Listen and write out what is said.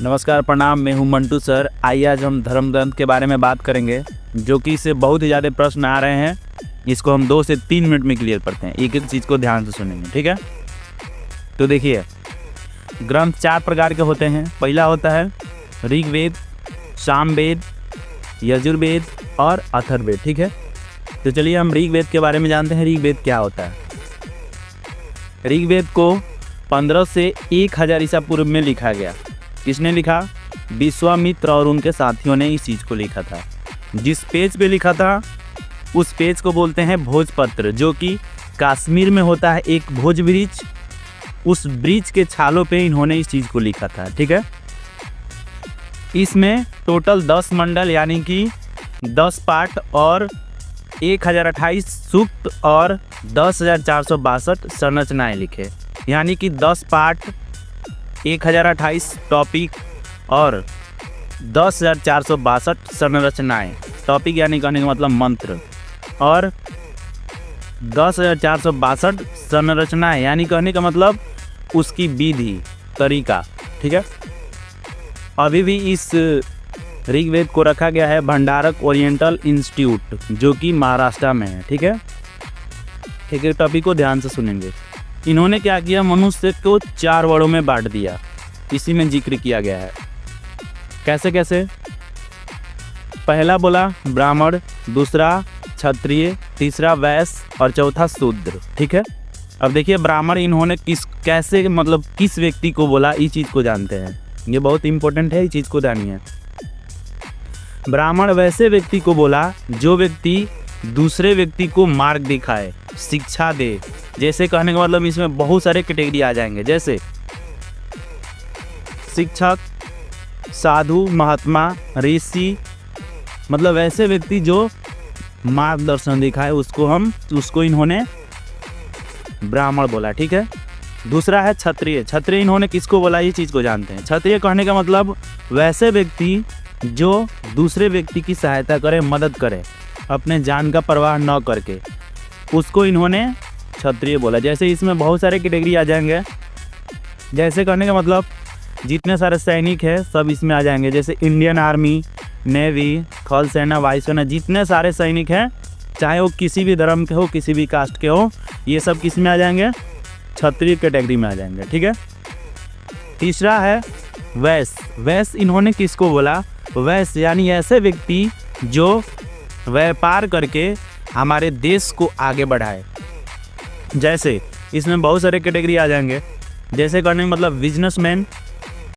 नमस्कार, प्रणाम। मैं हूं मंटू सर। आइए आज हम धर्म ग्रंथ के बारे में बात करेंगे, जो कि इससे बहुत ही ज़्यादा प्रश्न आ रहे हैं। इसको हम 2 से 3 मिनट में क्लियर करते हैं। एक एक चीज़ को ध्यान से सुनेंगे, ठीक है। तो देखिए, ग्रंथ 4 प्रकार के होते हैं। पहला होता है ऋग्वेद, सामवेद, यजुर्वेद और अथर्ववेद, ठीक है। तो चलिए हम ऋग्वेद के बारे में जानते हैं। ऋग्वेद क्या होता है। ऋग्वेद को 1500 से 1000 ईसा पूर्व में लिखा गया। किसने लिखा? विश्वामित्र और उनके साथियों ने इस चीज़ को लिखा था। जिस पेज पे लिखा था उस पेज को बोलते हैं भोजपत्र, जो कि कश्मीर में होता है एक भोज वृक्ष। उस वृक्ष के छालों पे इन्होंने इस चीज़ को लिखा था, ठीक है। इसमें टोटल 10 मंडल यानी कि 10 पाठ और 1028 सूक्त और 10,462 संरचनाएँ लिखे, यानी कि 10 पाठ, 1028 टॉपिक और 10,462 संरचनाएँ। टॉपिक यानी कहने का मतलब मंत्र, और 10,462 संरचनाएँ यानी कहने का मतलब उसकी विधि, तरीका, ठीक है। अभी भी इस ऋग्वेद को रखा गया है भंडारक ओरिएंटल इंस्टीट्यूट, जो कि महाराष्ट्र में है, ठीक है। एक एक टॉपिक को ध्यान से सुनेंगे। इन्होंने क्या किया? मनुष्य को 4 वर्णों में बांट दिया। इसी में जिक्र किया गया है। कैसे कैसे? पहला बोला ब्राह्मण, दूसरा क्षत्रिय, तीसरा वैश्य और चौथा शूद्र, ठीक है। अब देखिए, ब्राह्मण इन्होंने कैसे मतलब किस व्यक्ति को बोला, इस चीज़ को जानते हैं। ये बहुत इंपॉर्टेंट है, इस चीज़ को जानिए। ब्राह्मण वैसे व्यक्ति को बोला जो व्यक्ति दूसरे व्यक्ति को मार्ग दिखाए, शिक्षा दे। जैसे कहने का मतलब इसमें बहुत सारे कैटेगरी आ जाएंगे, जैसे शिक्षक, साधु, महात्मा, ऋषि, मतलब ऐसे व्यक्ति जो मार्गदर्शन दिखाए उसको इन्होंने ब्राह्मण बोला, ठीक है। दूसरा है क्षत्रिय। क्षत्रिय इन्होंने किसको बोला, ये चीज़ को जानते हैं। क्षत्रिय कहने का मतलब वैसे व्यक्ति जो दूसरे व्यक्ति की सहायता करे, मदद करे, अपने जान का परवाह न करके, उसको इन्होंने क्षत्रिय बोला। जैसे इसमें बहुत सारे कैटेगरी आ जाएंगे। जैसे कहने का मतलब जितने सारे सैनिक हैं सब इसमें आ जाएंगे। जैसे इंडियन आर्मी, नेवी, थल सेना, वायुसेना, जितने सारे सैनिक हैं, चाहे वो किसी भी धर्म के हो, किसी भी कास्ट के हो, ये सब किस में आ जाएंगे? क्षत्रिय कैटेगरी में आ जाएंगे, ठीक है। तीसरा है वैश्य। वैश्य इन्होंने किसको बोला? वैश्य यानी ऐसे व्यक्ति जो व्यापार करके हमारे देश को आगे बढ़ाए। जैसे इसमें बहुत सारे कैटेगरी आ जाएंगे। जैसे करने का मतलब बिजनेसमैन,